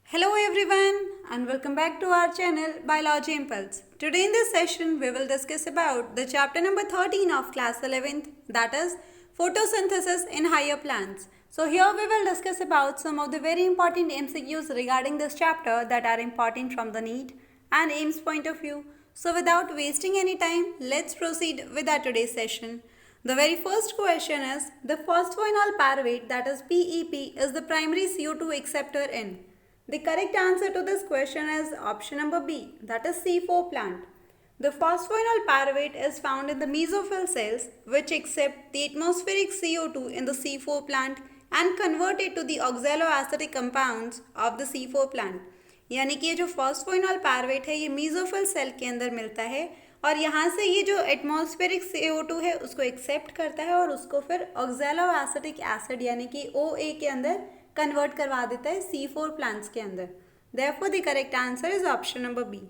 Hello everyone and welcome back to our channel Biology Impulse. Today in this session we will discuss about the chapter number 13 of class 11th, that is photosynthesis in higher plants. So here we will discuss about some of the very important MCQs regarding this chapter that are important from the NEET and AIMS point of view. So without wasting any time, let's proceed with our today's session. The very first question is, the phosphoenol pyruvate, that is PEP, is the primary CO2 acceptor in. The correct answer to this question is option number B, that is C4 plant. The phosphoenol pyruvate is found in the mesophyll cells which accept the atmospheric CO2 in the C4 plant and convert it to the oxaloacetic compounds of the C4 plant. यानी कि ये जो phosphoenol pyruvate है ये mesophyll cell के अंदर मिलता है और यहाँ से ये जो एटमॉस्फेरिक CO2 है उसको एक्सेप्ट करता है और उसको फिर ऑक्सैलोएसिटिक एसिड यानी कि OA के अंदर कन्वर्ट करवा देता है C4 प्लांट्स के अंदर. Therefore the correct answer is option number B.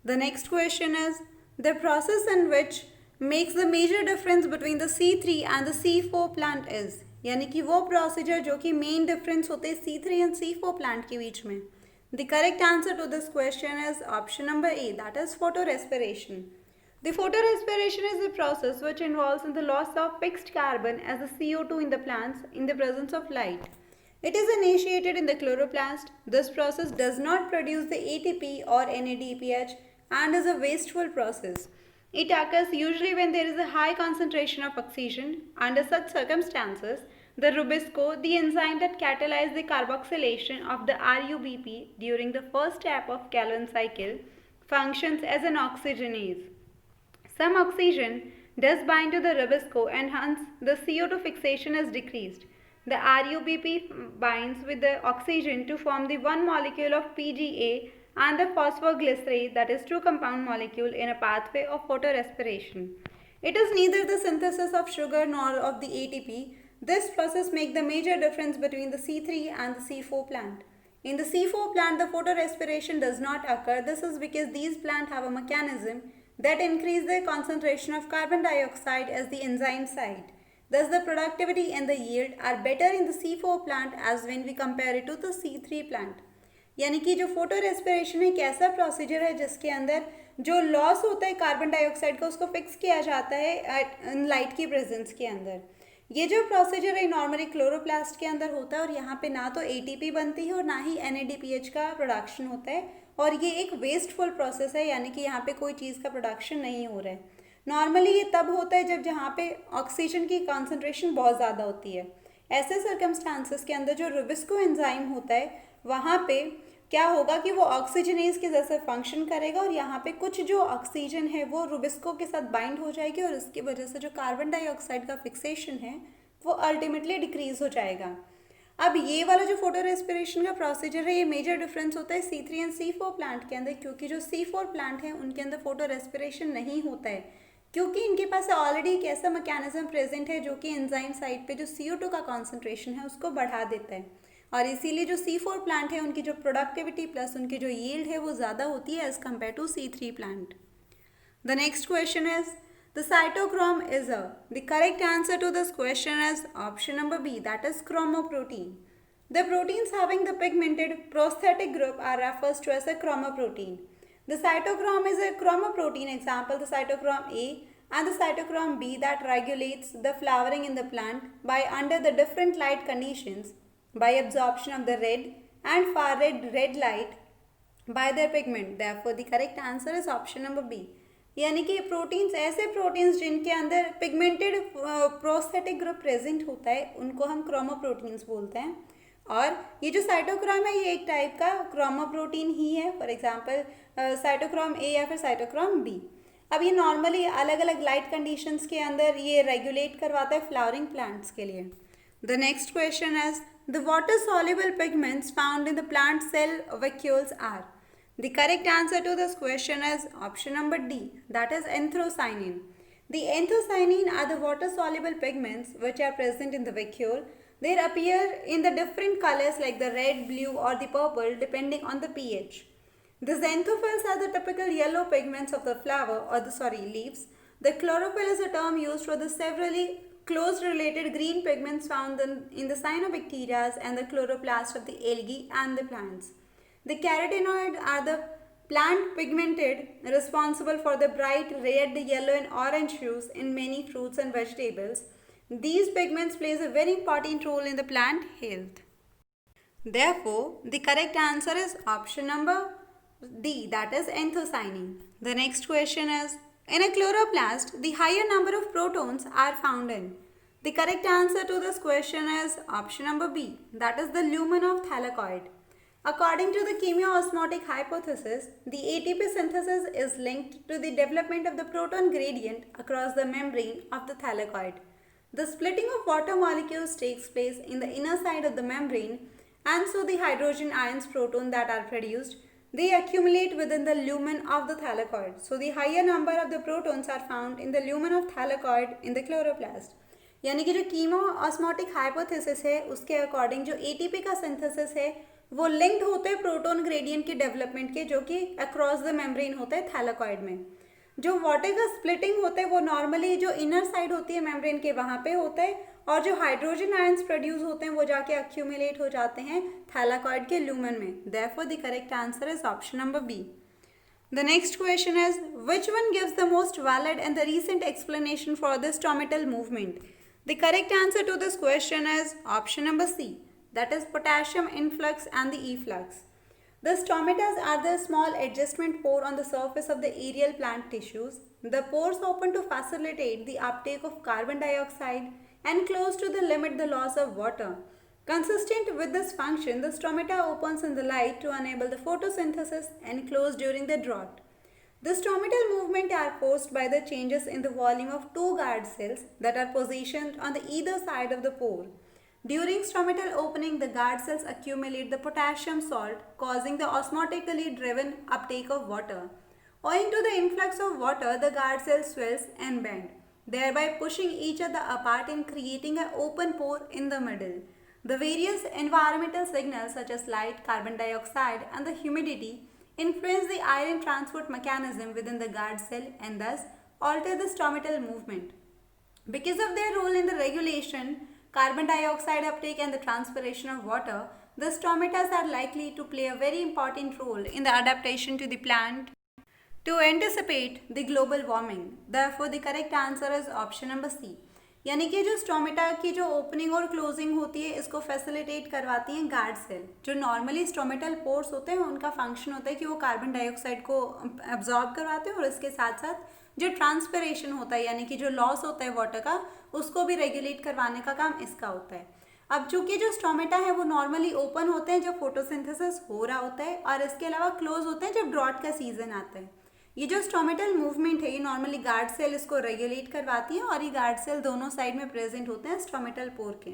The next question is, the process in which makes the major difference between the C3 and the C4 plant is. यानी कि वो procedure जो कि main difference होते हैं C3 and C4 plant के बीच में. The correct answer to this question is option number A, that is photorespiration. The photorespiration is the process which involves in the loss of fixed carbon as the CO2 in the plants in the presence of light. It is initiated in the chloroplast. This process does not produce the ATP or NADPH and is a wasteful process. It occurs usually when there is a high concentration of oxygen. Under such circumstances, the Rubisco, the enzyme that catalyzes the carboxylation of the RUBP during the first step of Calvin cycle, functions as an oxygenase. Some oxygen does bind to the Rubisco and hence the CO2 fixation is decreased. The RUBP binds with the oxygen to form the one molecule of PGA and the phosphoglycerate, that is two compound molecule, in a pathway of photorespiration. It is neither the synthesis of sugar nor of the ATP. This process makes the major difference between the C3 and the C4 plant. In the C4 plant, the photorespiration does not occur. This is because these plants have a mechanism that increase the concentration of carbon dioxide as the enzyme site. Thus, the productivity and the yield are better in the C4 plant as when we compare it to the C3 plant. यानी कि जो photo respiration एक ऐसा procedure है जिसके अंदर जो loss होता है कार्बन डाइऑक्साइड का उसको फिक्स किया जाता है लाइट की प्रेजेंस के अंदर. ये जो प्रोसीजर है नॉर्मली क्लोरोप्लास्ट के अंदर होता है और यहाँ पे ना तो ATP बनती है और ना ही NADPH का प्रोडक्शन होता है और ये एक वेस्टफुल प्रोसेस है यानी कि यहाँ पे कोई चीज़ का प्रोडक्शन नहीं हो रहा है. नॉर्मली ये तब होता है जब जहाँ पे ऑक्सीजन की कॉन्सेंट्रेशन बहुत ज़्यादा होती है. ऐसे सर्कमस्टांसेस के अंदर जो रुबिस्को एंजाइम होता है वहाँ पे क्या होगा कि वो ऑक्सीजनेज के जैसे फंक्शन करेगा और यहाँ पे कुछ जो ऑक्सीजन है वो रुबिस्को के साथ बाइंड हो जाएगी और इसकी वजह से जो कार्बन डाइऑक्साइड का फिक्सेशन है वो अल्टीमेटली डिक्रीज हो जाएगा. अब ये वाला जो फोटो रेस्पिरेशन का प्रोसीजर है ये मेजर डिफरेंस होता है C3 एंड C4 प्लांट के अंदर क्योंकि जो C4 प्लांट है उनके अंदर फोटो रेस्पिरेशन नहीं होता है क्योंकि इनके पास ऑलरेडी एक ऐसा मैकेनिज्म प्रेजेंट है जो कि एंजाइम साइड पे जो CO2 का कॉन्सेंट्रेशन है उसको बढ़ा देता है और इसीलिए जो C4 प्लांट है उनकी जो प्रोडक्टिविटी प्लस उनकी जो यील्ड है वो ज़्यादा होती है as compare to C3 plant. The next question is, the cytochrome is a. The correct answer to this question is option number B, that is chromoprotein. The proteins having the pigmented prosthetic group are referred to as a chromoprotein. The cytochrome is a chromoprotein example, the cytochrome A and the cytochrome B that regulates the flowering in the plant by under the different light conditions by absorption of the red and far red light by their pigment. Therefore, the correct answer is option number B. यानी कि proteins ऐसे proteins जिनके अंदर pigmented prosthetic group present होता है उनको हम क्रोमोप्रोटीन्स बोलते हैं और ये जो साइटोक्रोम है ये एक टाइप का क्रोमोप्रोटीन ही है. फॉर एग्जांपल साइटोक्रोम ए या फिर साइटोक्रोम बी. अब ये नॉर्मली अलग अलग लाइट कंडीशंस के अंदर ये रेगुलेट करवाता है फ्लावरिंग प्लांट्स के लिए. The next question is, the water soluble pigments found in the plant cell vacuoles are. The correct answer to this question is option number D, that is anthocyanin. The anthocyanin are the water-soluble pigments which are present in the vacuole. They appear in the different colors like the red, blue or the purple depending on the pH. The xanthophylls are the typical yellow pigments of the flower or the leaves. The chlorophyll is a term used for the severally close related green pigments found in the cyanobacteria and the chloroplast of the algae and the plants. The carotenoids are the plant pigmented responsible for the bright red, yellow and orange hues in many fruits and vegetables. These pigments plays a very important role in the plant health. Therefore, the correct answer is option number D, that is anthocyanin. The next question is, in a chloroplast, the higher number of protons are found in. The correct answer to this question is option number B, that is the lumen of thylakoid. According to the chemiosmotic hypothesis, the ATP synthesis is linked to the development of the proton gradient across the membrane of the thylakoid. The splitting of water molecules takes place in the inner side of the membrane, and so the hydrogen ions proton that are produced, they accumulate within the lumen of the thylakoid. So the higher number of the protons are found in the lumen of thylakoid in the chloroplast. यानी कि जो कीमोऑस्मोटिक hypothesis है उसके according जो ATP का synthesis है वो linked होते हैं प्रोटॉन ग्रेडियंट के डेवलपमेंट के, जो कि अक्रॉस द मेम्ब्रेन होता है थैलाकॉइड में. जो वाटर का स्प्लिटिंग होता है वो नॉर्मली जो इनर साइड होती है मेम्ब्रेन के वहाँ पे होता है, और जो हाइड्रोजन आयंस प्रोड्यूस होते हैं वो जाके अक्यूमुलेट हो जाते हैं थैलाकॉइड के ल्यूमन में. Therefore the correct answer is option number B. The next question is, which one gives the most valid and the recent explanation for the stomatal movement? The correct answer to this question is option number C, that is potassium influx and the efflux. The stomatas are the small adjustment pore on the surface of the aerial plant tissues. The pores open to facilitate the uptake of carbon dioxide and close to the limit the loss of water. Consistent with this function, the stomata opens in the light to enable the photosynthesis and close during the drought. The stomatal movement are caused by the changes in the volume of two guard cells that are positioned on the either side of the pore. During stomatal opening, the guard cells accumulate the potassium salt, causing the osmotically driven uptake of water. Owing to the influx of water, the guard cells swells and bend, thereby pushing each other apart and creating an open pore in the middle. The various environmental signals such as light, carbon dioxide and the humidity influence the iron transport mechanism within the guard cell and thus alter the stomatal movement. Because of their role in the regulation, carbon dioxide uptake and the transpiration of water, the stomatas are likely to play a very important role in the adaptation to the plant to anticipate the global warming. Therefore, the correct answer is option number C. यानी कि जो stomata की जो opening और closing होती है इसको facilitate करवाती हैं गार्ड सेल. जो नॉर्मली स्टोमेटल पोर्स होते हैं उनका फंक्शन होता है कि वो कार्बन डाइऑक्साइड को एब्जॉर्ब करवाते हैं और इसके साथ साथ जो ट्रांसपिरेशन होता है यानी कि जो लॉस होता है वाटर का उसको भी रेगुलेट करवाने का काम इसका होता है. अब चूंकि जो स्टोमेटा है वो नॉर्मली ओपन होते हैं जब फोटोसिंथेसिस हो रहा होता है और इसके अलावा क्लोज होते हैं जब ड्रॉट का सीजन आता है. ये जो स्टोमेटल मूवमेंट है ये नॉर्मली गार्ड सेल इसको रेगुलेट करवाती है और ये गार्ड सेल दोनों साइड में प्रेजेंट होते हैं स्टोमेटल पोर के.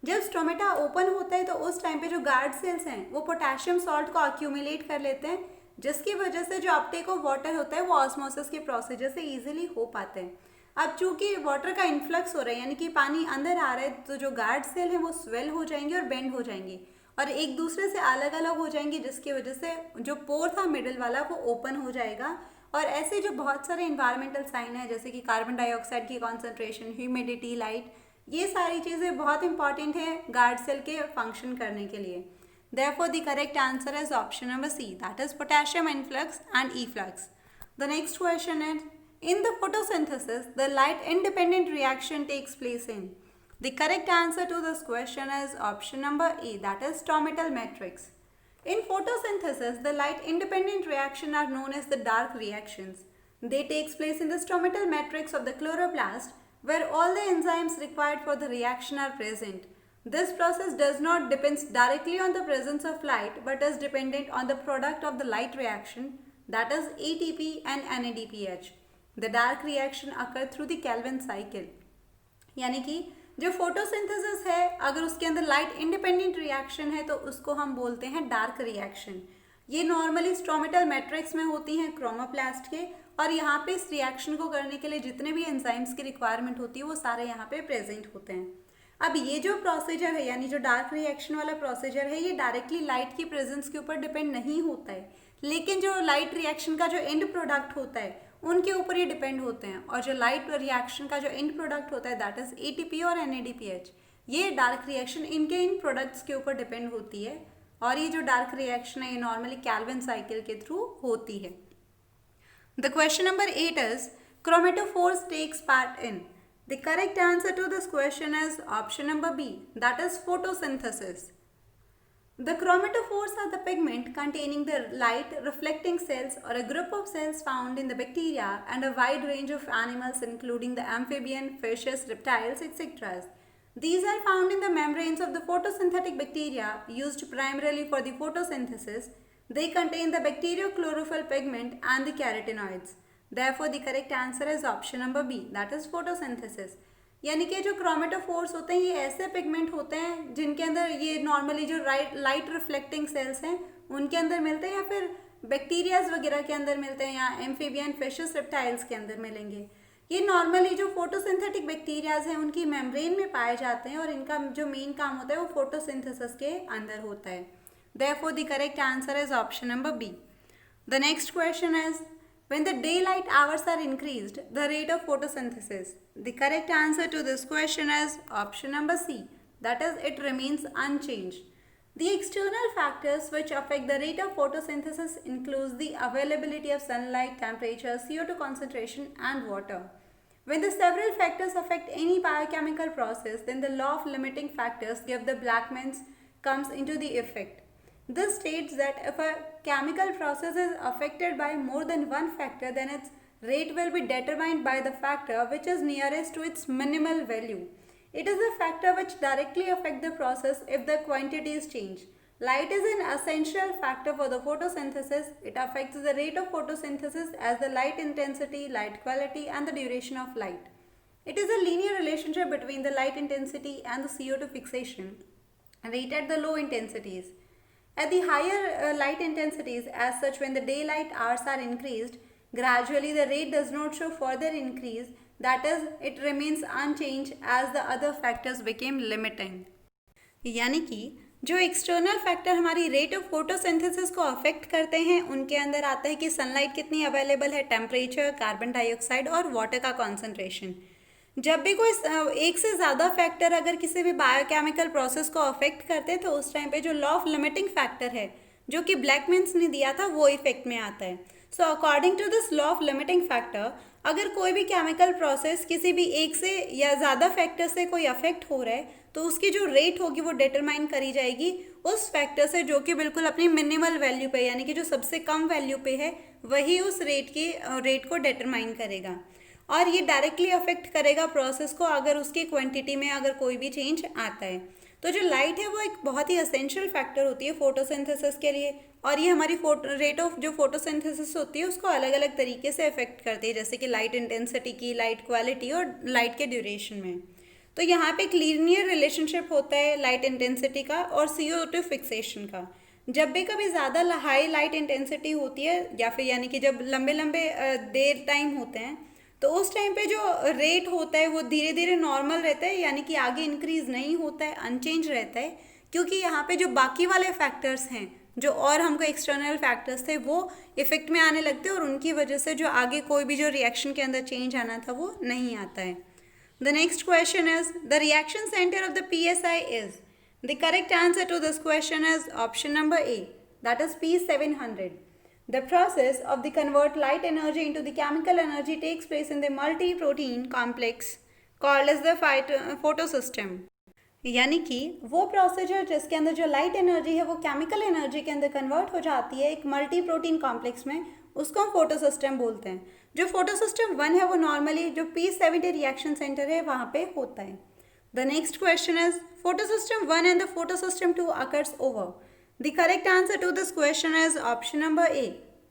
जब स्टोमेटा ओपन होता है तो उस टाइम पे जो गार्ड सेल्स हैं वो पोटेशियम सॉल्ट को अक्यूमुलेट कर लेते हैं, जिसकी वजह से जो अपटेक ऑफ वाटर होता है वो ऑस्मोसिस के प्रोसीजर से ईजिली हो पाते हैं. अब चूंकि वाटर का इन्फ्लक्स हो रहा है यानी कि पानी अंदर आ रहा है तो जो गार्ड सेल है वो स्वेल हो जाएंगे और बेंड हो जाएंगे और एक दूसरे से अलग अलग हो जाएंगे, जिसकी वजह से जो पोर था मिडिल वाला वो ओपन हो जाएगा. और ऐसे जो बहुत सारे इन्वायरमेंटल साइन है जैसे कि कार्बन डाइऑक्साइड की कॉन्सेंट्रेशन, ह्यूमिडिटी, लाइट, ये सारी चीज़ें बहुत इंपॉर्टेंट है गार्ड सेल के फंक्शन करने के लिए. Therefore the correct answer is option number C, that is potassium influx and efflux. The next question is, in the photosynthesis the light independent reaction takes place in. The correct answer to this question is option number A, that is stomatal matrix. In photosynthesis, the light independent reaction are known as the dark reactions. They takes place in the stomatal matrix of the chloroplast where all the enzymes required for the reaction are present. This process does not depend directly on the presence of light but is dependent on the product of the light reaction, that is ATP and NADPH. The dark reaction occur through the Calvin cycle. यानी कि जो photosynthesis है अगर उसके अंदर light independent reaction है तो उसको हम बोलते हैं डार्क रिएक्शन. ये नॉर्मली स्ट्रोमेटल मैट्रिक्स में होती हैं क्रोमोप्लास्ट के, और यहाँ पे इस रिएक्शन को करने के लिए जितने भी एंजाइम्स की रिक्वायरमेंट होती है वो सारे यहाँ पे प्रेजेंट होते हैं. अब ये जो प्रोसीजर है यानी जो डार्क रिएक्शन वाला प्रोसीजर है ये डायरेक्टली लाइट की प्रेजेंस के ऊपर डिपेंड नहीं होता है, लेकिन जो लाइट रिएक्शन का जो एंड प्रोडक्ट होता है उनके ऊपर ये डिपेंड होते हैं. और जो लाइट रिएक्शन का जो एंड प्रोडक्ट होता है दैट इज एटीपी और एनएडीपीएच, ये डार्क रिएक्शन इनके इन प्रोडक्ट्स के ऊपर डिपेंड होती है. और ये जो डार्क रिएक्शन है ये नॉर्मली कैल्विन साइकिल के थ्रू होती है. The question number 8 is chromatophores takes part in. The correct answer to this question is option number B, that is photosynthesis. The chromatophores are the pigment containing the light reflecting cells or a group of cells found in the bacteria and a wide range of animals including the amphibian, fishes, reptiles, etc. These are found in the membranes of the photosynthetic bacteria used primarily for the photosynthesis. They contain the bacteriochlorophyll pigment and the carotenoids. Therefore, the correct answer is option number B, that is photosynthesis. यानी कि जो chromatophores होते हैं ये ऐसे pigment होते हैं जिनके अंदर ये नॉर्मली जो लाइट रिफ्लेक्टिंग सेल्स हैं उनके अंदर मिलते हैं या फिर बैक्टीरियाज वगैरह के अंदर मिलते हैं या एम्फीबियन फिशेस रेप्टाइल्स के अंदर मिलेंगे. ये नॉर्मली जो फोटोसिंथेटिक बैक्टीरियाज हैं उनकी मेम्ब्रेन में पाए जाते हैं और इनका जो मेन काम होता है वो फोटोसिंथेसिस के अंदर होता है. Therefore, the correct answer is option number B. The next question is, when the daylight hours are increased, the rate of photosynthesis. The correct answer to this question is option number C. That is, it remains unchanged. The external factors which affect the rate of photosynthesis includes the availability of sunlight, temperature, CO2 concentration and water. When the several factors affect any biochemical process, then the law of limiting factors give the Blackman's comes into the effect. This states that if a chemical process is affected by more than one factor, then its rate will be determined by the factor which is nearest to its minimal value. It is the factor which directly affects the process if the quantities change. Light is an essential factor for the photosynthesis. It affects the rate of photosynthesis as the light intensity, light quality and the duration of light. It is a linear relationship between the light intensity and the CO2 fixation rate at the low intensities. At the higher light intensities, as such when the daylight hours are increased, gradually the rate does not show further increase, that is, it remains unchanged as the other factors became limiting. यानी कि जो external factor हमारी rate of photosynthesis को affect करते हैं उनके अंदर आता है कि सनलाइट कितनी अवेलेबल है, टेम्परेचर, कार्बन डाइऑक्साइड और वाटर का कॉन्सेंट्रेशन. जब भी कोई एक से ज़्यादा फैक्टर अगर किसी भी बायोकेमिकल प्रोसेस को अफेक्ट करते हैं तो उस टाइम पे जो लॉ ऑफ लिमिटिंग फैक्टर है जो कि ब्लैकमैन्स ने दिया था वो इफेक्ट में आता है. So according to this law of limiting factor, अगर कोई भी केमिकल प्रोसेस किसी भी एक से या ज़्यादा फैक्टर से कोई अफेक्ट हो रहा है तो उसकी जो रेट होगी वो डिटरमाइन करी जाएगी उस फैक्टर से जो कि बिल्कुल अपनी मिनिमल वैल्यू पे यानी कि जो सबसे कम वैल्यू पे है वही उस रेट को डिटरमाइन करेगा. और ये डायरेक्टली अफेक्ट करेगा प्रोसेस को अगर उसकी क्वांटिटी में अगर कोई भी चेंज आता है. तो जो लाइट है वो एक बहुत ही असेंशियल फैक्टर होती है फोटोसिंथेसिस के लिए और ये हमारी रेट ऑफ जो फोटोसिंथेसिस होती है उसको अलग अलग तरीके से अफेक्ट करती है, जैसे कि लाइट इंटेंसिटी की, लाइट क्वालिटी और लाइट के ड्यूरेशन में. तो यहाँ पे एक लीनियर रिलेशनशिप होता है लाइट इंटेंसिटी का और CO2 फिक्सेशन का. जब भी कभी ज़्यादा हाई लाइट इंटेंसिटी होती है या फिर यानी कि जब लंबे लंबे देर टाइम होते हैं तो उस टाइम पे जो रेट होता है वो धीरे धीरे नॉर्मल रहता है, यानी कि आगे इंक्रीज नहीं होता है, अनचेंज रहता है, क्योंकि यहाँ पे जो बाकी वाले फैक्टर्स हैं जो और हमको एक्सटर्नल फैक्टर्स थे वो इफेक्ट में आने लगते हैं और उनकी वजह से जो आगे कोई भी जो रिएक्शन के अंदर चेंज आना था वो नहीं आता है. The next question is the reaction centre of the PSI is. The correct answer to this question is option number A, that is P700. The process of the convert light energy into the chemical energy takes place in the multi-protein complex called as the photosystem. यानी कि वो procedure जिसके अंदर जो light energy है वो chemical energy के अंदर कन्वर्ट हो जाती है एक मल्टी प्रोटीन कॉम्प्लेक्स में, उसको हम फोटोसिस्टम बोलते हैं. जो फोटोसिस्टम 1 है वो नॉर्मली जो P70 रिएक्शन सेंटर है वहाँ पे होता है. The next question is photosystem 1 and the photosystem 2 occurs over. The correct answer to this question is option number A,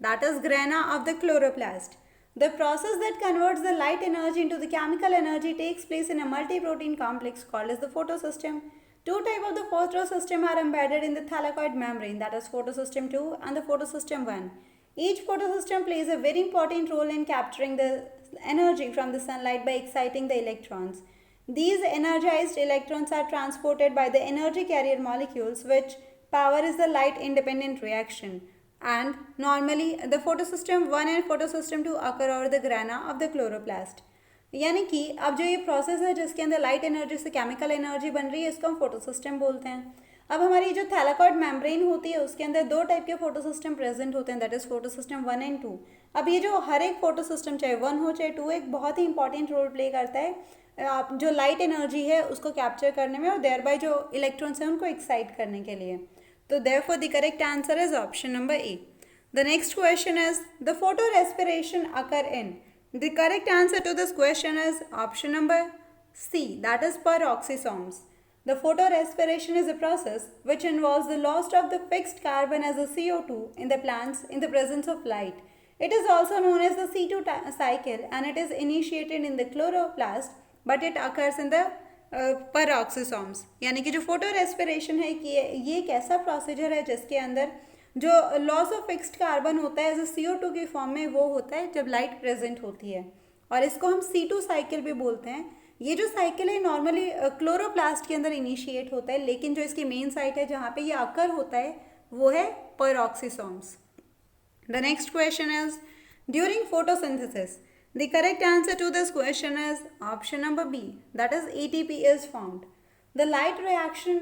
that is grana of the chloroplast. The process that converts the light energy into the chemical energy takes place in a multi-protein complex called as the photosystem. Two types of the photosystem are embedded in the thylakoid membrane, that is photosystem 2 and the photosystem 1. Each photosystem plays a very important role in capturing the energy from the sunlight by exciting the electrons. These energized electrons are transported by the energy carrier molecules which power is the light independent reaction, and normally the photosystem 1 and photosystem 2 occur over the grana of the chloroplast. यानी कि अब जो ये process है जिसके अंदर light energy से chemical energy बन रही है इसको हम फोटोसिस्टम बोलते हैं. अब हमारी जो थैलाकॉइड मेम्ब्रेन होती है उसके अंदर दो टाइप के फोटोसिस्टम प्रेजेंट होते हैं, दैट इज फोटोसिस्टम 1 एंड 2। अब ये जो हर एक फोटोसिस्टम चाहे 1 हो चाहे 2, एक बहुत ही इंपॉर्टेंट रोल प्ले करता है आप जो लाइट एनर्जी है उसको कैप्चर करने में और देयर बाय जो इलेक्ट्रॉन्स हैं उनको एक्साइट करने के लिए। तो therefore the correct answer is option number A. The next question is the photorespiration occur in. The correct answer to this question is option number C, that is peroxisomes. The photorespiration is a process which involves the loss of the fixed carbon as a CO2 in the plants in the presence of light. It is also known as the C2 cycle and it is initiated in the chloroplast but it occurs in the peroxisomes. यानी कि जो photo respiration है कि ये एक ऐसा procedure है जिसके अंदर जो लॉस ऑफ फिक्स्ड कार्बन होता है एज ए CO2 की फॉर्म में वो होता है जब लाइट प्रेजेंट होती है और इसको हम C2 साइकिल भी बोलते हैं। ये जो साइकिल है नॉर्मली क्लोरोप्लास्ट के अंदर इनिशिएट होता है, लेकिन जो इसकी मेन साइट है जहाँ पे ये अकर होता है वो है peroxisomes. The next question is during photosynthesis the correct answer to this question is option number B, that is ATP is found. The light reaction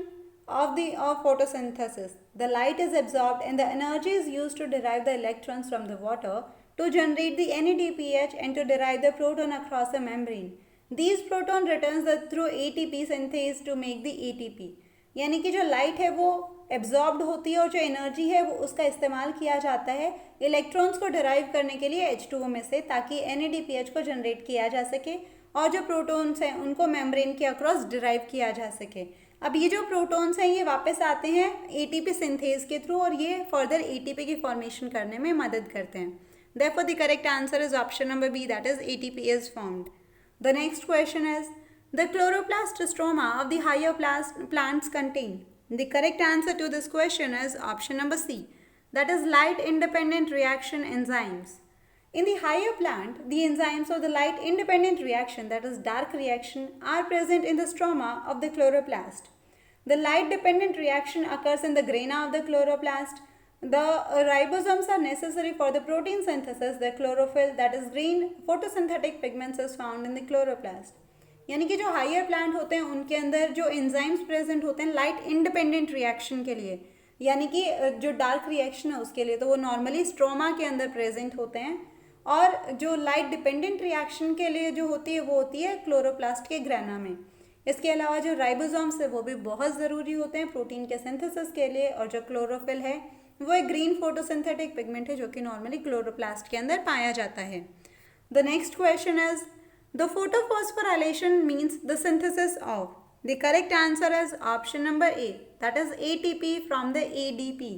of photosynthesis, the light is absorbed and the energy is used to derive the electrons from the water to generate the NADPH and to derive the proton across a membrane. These proton returns through ATP synthase to make the ATP. यानी कि जो light है वो absorbed होती है और जो energy है वो उसका इस्तेमाल किया जाता है इलेक्ट्रॉन्स को डिराइव करने के लिए H2O में से, ताकि NADPH को जनरेट किया जा सके और जो प्रोटॉन्स हैं उनको मेम्ब्रेन के अक्रॉस डिराइव किया जा सके। अब ये जो प्रोटॉन्स हैं ये वापस आते हैं ATP सिंथेज के थ्रू और ये फर्दर ATP की फॉर्मेशन करने में मदद करते हैं। Therefore the correct answer is option number B, that is ATP is formed. The next question is the chloroplast stroma of the higher plants contain. The correct answer to this question is option number C, that is light independent reaction enzymes. In the higher plant, the enzymes of the light independent reaction, that is dark reaction, are present in the stroma of the chloroplast. The light dependent reaction occurs in the grana of the chloroplast. The ribosomes are necessary for the protein synthesis. The chlorophyll, that is green photosynthetic pigments, is found in the chloroplast. यानी कि जो higher plant होते हैं उनके अंदर जो enzymes present होते हैं लाइट इंडिपेंडेंट रिएक्शन के लिए, यानी कि जो डार्क रिएक्शन है उसके लिए, तो वो नॉर्मली स्ट्रोमा के अंदर प्रेजेंट होते हैं और जो लाइट डिपेंडेंट रिएक्शन के लिए जो होती है वो होती है क्लोरोप्लास्ट के ग्रेना में। इसके अलावा जो राइबोसोम्स है वो भी बहुत ज़रूरी होते हैं प्रोटीन के सिंथेसिस के लिए, और जो क्लोरोफिल है वो एक ग्रीन फोटोसिंथेटिक पिगमेंट है जो कि नॉर्मली क्लोरोप्लास्ट के अंदर पाया जाता है। The next question is the photophosphorylation means the synthesis of. The correct answer is option number A, that is ATP from the ADP.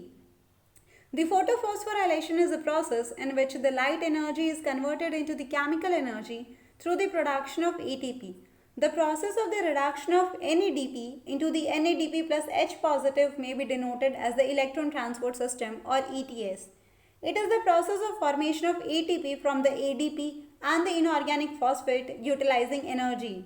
The photophosphorylation is a process in which the light energy is converted into the chemical energy through the production of ATP. The process of the reduction of NADP into the NADP plus H positive may be denoted as the electron transport system or ETS. It is the process of formation of ATP from the ADP and the inorganic phosphate utilizing energy.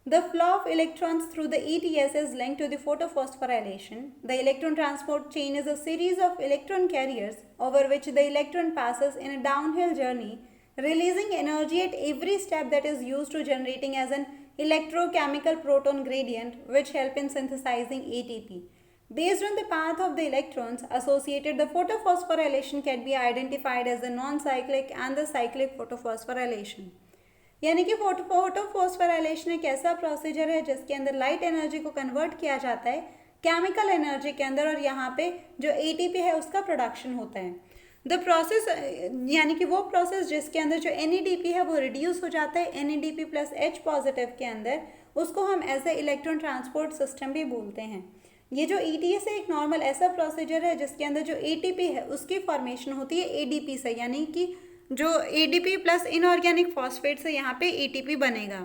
The flow of electrons through the ETS is linked to the photophosphorylation. The electron transport chain is a series of electron carriers over which the electron passes in a downhill journey, releasing energy at every step that is used to generating as an electrochemical proton gradient which help in synthesizing ATP. Based on the path of the electrons associated, the photophosphorylation can be identified as the non-cyclic and the cyclic photophosphorylation. यानी कि photophosphorylation एक ऐसा procedure है जिसके अंदर light energy को convert किया जाता है केमिकल एनर्जी के अंदर और यहाँ पे जो ATP है उसका प्रोडक्शन होता है। द प्रोसेस यानी कि वो प्रोसेस जिसके अंदर जो NADP है वो रिड्यूस हो जाता है NADP प्लस H पॉजिटिव के अंदर, उसको हम as a electron transport system भी बोलते हैं। ये जो ETS है एक नॉर्मल ऐसा प्रोसीजर है जिसके अंदर जो ATP है उसकी फॉर्मेशन होती है ADP से, यानी कि जो ADP प्लस इनऑर्गेनिक फॉस्फेट से यहाँ पे ATP बनेगा।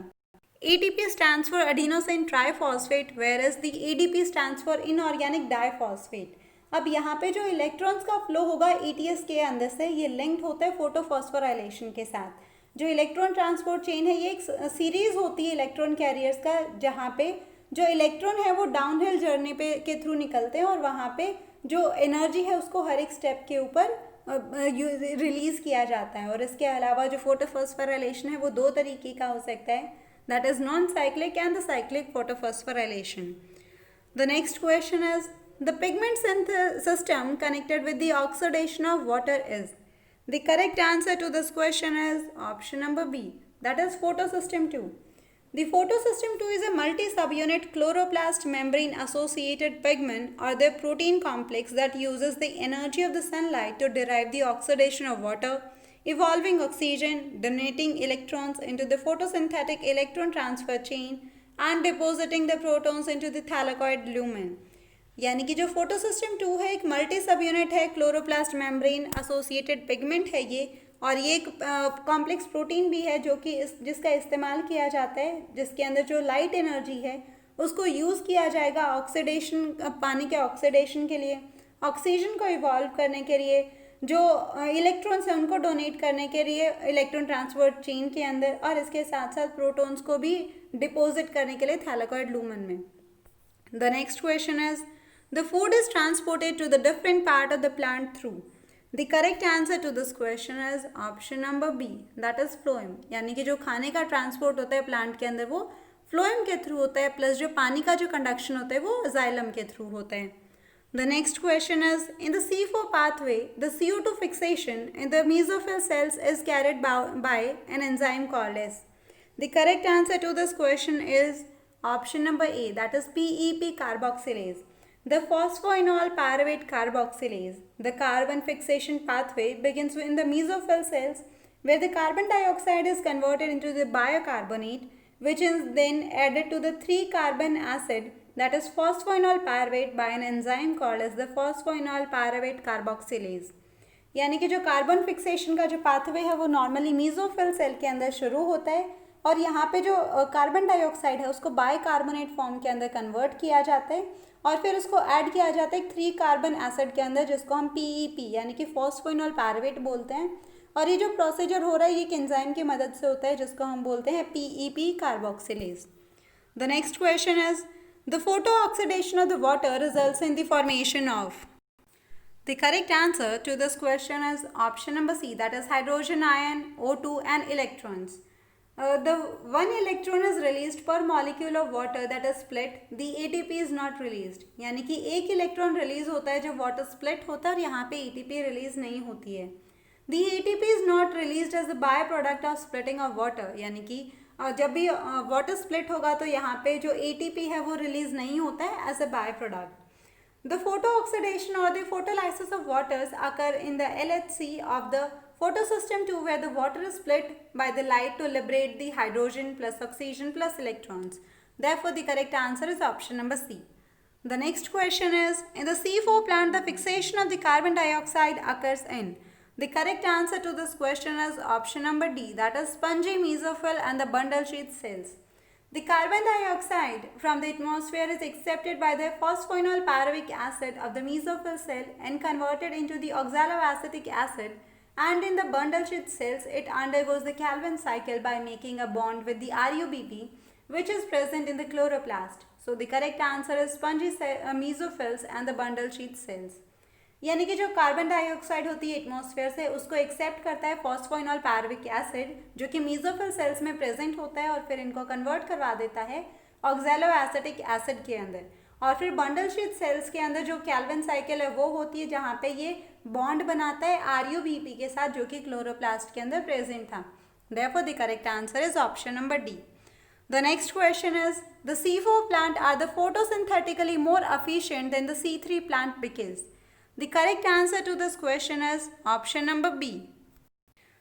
ATP stands for adenosine triphosphate whereas the ADP stands for inorganic diphosphate. अब यहाँ पे जो इलेक्ट्रॉन्स का फ्लो होगा ETS के अंदर से ये लिंक्ड होता है फोटोफॉस्फोराइलेशन के साथ। जो इलेक्ट्रॉन ट्रांसपोर्ट चेन है ये एक सीरीज होती है इलेक्ट्रॉन कैरियर्स का, जहाँ पे जो इलेक्ट्रॉन है वो डाउनहिल जर्नी पे के थ्रू निकलते हैं और वहाँ पे जो एनर्जी है उसको हर एक स्टेप के ऊपर रिलीज किया जाता है। और इसके अलावा जो फोटोफॉस्फोराइलेशन है वो दो तरीके का हो सकता है, that is non cyclic and the cyclic photophosphorylation. The next question is the pigment system connected with the oxidation of water is? The correct answer to this question is option number B, that is photosystem 2. The photosystem 2 is a multi-subunit chloroplast membrane associated pigment or the protein complex that uses the energy of the sunlight to derive the oxidation of water, evolving oxygen, donating electrons into the photosynthetic electron transfer chain and depositing the protons into the thylakoid lumen. यानी कि जो photosystem 2 है एक multi सब unit है, chloroplast membrane associated pigment है ये, और ये एक कॉम्प्लेक्स प्रोटीन भी है जो कि जिसका इस्तेमाल किया जाता है, जिसके अंदर जो लाइट एनर्जी है उसको यूज़ किया जाएगा ऑक्सीडेशन, पानी के ऑक्सीडेशन के लिए, ऑक्सीजन को इवॉल्व करने के लिए, जो इलेक्ट्रॉन्स हैं उनको डोनेट करने के लिए इलेक्ट्रॉन ट्रांसफर चेन के अंदर, और इसके साथ साथ प्रोटॉन्स को भी डिपोजिट करने के लिए थैलाकॉइड लूमन में. The next question is the food is transported to the different part of the plant through. The correct answer to this question is option number B, that is phloem. यानी कि जो खाने का transport होता है plant के अंदर वो फ्लोएम के थ्रू होता है, प्लस जो पानी का जो कंडक्शन होता है वो जाइलम के थ्रू होता है. The next question is, in the C4 pathway, the CO2 fixation in the mesophyll cells is carried by an enzyme called as. The correct answer to this question is option number A, that is PEP carboxylase. The phosphoenol pyruvate carboxylase, the carbon fixation pathway begins in the mesophyll cells where the carbon dioxide is converted into the biocarbonate, which is then added to the 3-carbon acid, that is phosphoenol pyruvate, by an enzyme called as the phosphoenol pyruvate carboxylase. यानी कि जो carbon fixation का जो pathway है वो normally mesophyll cell के अंदर शुरू होता है, और यहाँ पे जो कार्बन डाइऑक्साइड है उसको बाइकार्बोनेट फॉर्म के अंदर कन्वर्ट किया जाता है और फिर उसको ऐड किया जाता है 3-कार्बन एसिड के अंदर, जिसको हम पीईपी यानी कि फॉस्फोइनोल पायरुवेट बोलते हैं. और ये जो प्रोसीजर हो रहा है ये एक एंजाइम की मदद से होता है जिसको हम बोलते हैं PEP carboxylase. The next question is, the photo oxidation of the water results in the formation of. The correct answer to this question is option number C, that is hydrogen ion, O2 and electrons. The one electron is released per molecule of water that is split. The ATP is not released. यानी कि एक electron release होता है जब water split होता है और यहाँ पे ATP रिलीज नहीं होती है. The ATP is not released as a by-product of splitting of water. यानी कि जब भी वाटर स्प्लिट होगा तो यहाँ पे जो ATP है वो रिलीज नहीं होता है as a by product. The photooxidation or the photolysis of waters occur in the LHC of the photosystem 2 where the water is split by the light to liberate the hydrogen plus oxygen plus electrons. Therefore, the correct answer is option number C. The next question is, in the C4 plant, the fixation of the carbon dioxide occurs in. The correct answer to this question is option number D, that is spongy mesophyll and the bundle sheath cells. The carbon dioxide from the atmosphere is accepted by the phosphoenol pyruvic acid of the mesophyll cell and converted into the oxaloacetic acid, and in the bundle sheath cells it undergoes the Calvin cycle by making a bond with the RUBP, which is present in the chloroplast. So the correct answer is spongy mesophills and the bundle sheath cells. यानी कि जो carbon dioxide होती है atmosphere से उसको accept करता है phosphoenol pyruvic acid जो कि मेसोफिल सेल्स में प्रेजेंट होता है और फिर इनको कन्वर्ट करवा देता है ऑक्सैलोएसिटिक एसिड के अंदर, और फिर बंडल शीट सेल्स के अंदर जो कैल्विन साइकिल है वो होती है जहाँ पे ये बॉन्ड बनाता है RUBP के साथ जो कि क्लोरोप्लास्ट के अंदर प्रेजेंट था. Therefore, the correct answer is option number D. The next question is, the C4 plant are the photosynthetically more efficient than the C3 plant because. The correct answer to this question is option number B.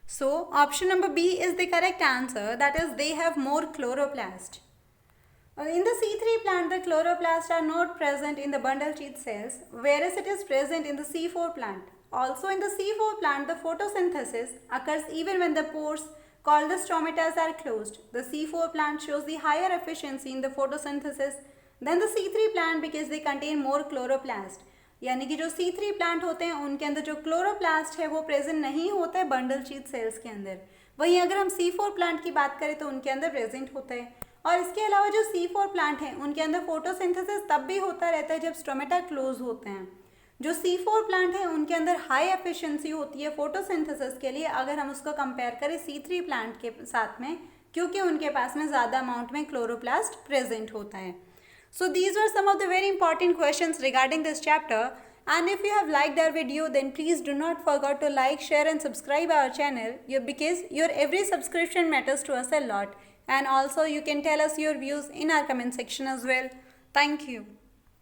So, option number B is the correct answer, that is they have more chloroplast. In the C3 plant, the chloroplasts are not present in the bundle sheath cells, whereas it is present in the C4 plant. Also in the C4 plant, the photosynthesis occurs even when the pores called the stomatas are closed. The C4 plant shows the higher efficiency in the photosynthesis than the C3 plant because they contain more chloroplast. यानी कि जो C3 plant होते हैं उनके अंदर जो chloroplast है वो प्रेजेंट नहीं होता है बंडल शीट सेल्स के अंदर. वहीं अगर हम C4 प्लांट की बात करें तो उनके अंदर प्रेजेंट होता है. और इसके अलावा जो C4 प्लांट है उनके अंदर फोटोसिंथेसिस तब भी होता रहता है जब स्टोमेटा क्लोज होते हैं. जो C4 प्लांट है उनके अंदर हाई एफिशिएंसी होती है फोटोसिंथेसिस के लिए अगर हम उसको कंपेयर करें C3 प्लांट के साथ में, क्योंकि उनके पास में ज़्यादा अमाउंट में क्लोरोप्लास्ट प्रेजेंट होता है. So these were some of the very important questions regarding this chapter. And if you have liked our video, then please do not forget to like, share and subscribe our channel because your every subscription matters to us a lot. And also you can tell us your views in our comment section as well. Thank you.